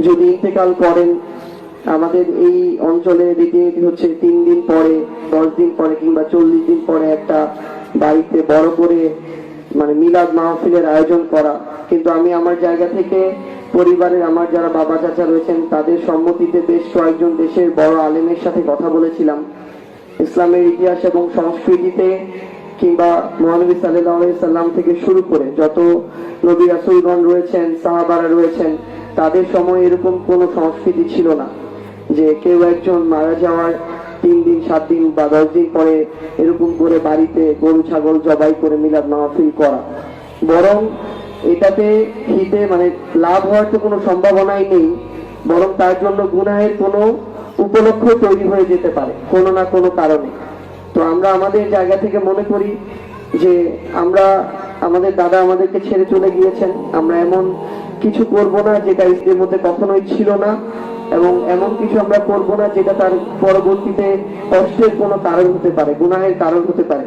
যদি ইন্তেকাল করেন, আমাদের এই অঞ্চলে রীতিনীতি হচ্ছে 3 দিন পরে, 10 দিন পরে কিংবা 40 দিন পরে একটা বাড়িতে বড় করে মানে মিলাদ মাহফিলের আয়োজন করা। কিন্তু আমি আমার জায়গা থেকে পরিবারের আমার যারা বাবা চাচা রয়েছেন তাদের সম্মতিতে বেশ কয়েকজন দেশের বড় আলেমের সাথে কথা বলেছিলাম। ইসলামের ইতিহাস এবং সংস্কৃতিতে কিংবা মহানবী সাল্লাল্লাহু আলাইহি সাল্লাম থেকে শুরু করে যত নবী রাসূলগণ রয়েছেন, সাহাবারা রয়েছেন, তাদের সময় এরকম কোনো সংস্কৃতি ছিল না যে কেউ একজন মারা যাওয়ার 3 দিন 7 দিন বা 10 দিন পরে এরকম করে বাড়িতে গরু ছাগল জবাই করে মিলাদ মাহফিল করা। বরং এটাতে হিতে মানে লাভ হওয়ার তো কোনো সম্ভাবনাই নেই, বরং তার জন্য গুনাহের কোনো উপলক্ষ তৈরি হয়ে যেতে পারে কোনো না কোনো কারণে। তো আমরা আমাদের জায়গা থেকে মনে করি যে আমরা আমাদের দাদা আমাদেরকে ছেড়ে চলে গিয়েছেন, আমরা এমন কিছু করব না যেটা ইসলামের মধ্যে কখনোই ছিল না, এবং এমন কিছু আমরা করব না যেটা তার পরবর্তীতে কষ্টের কোনো কারণ হতে পারে, গুনাহের কারণ হতে পারে।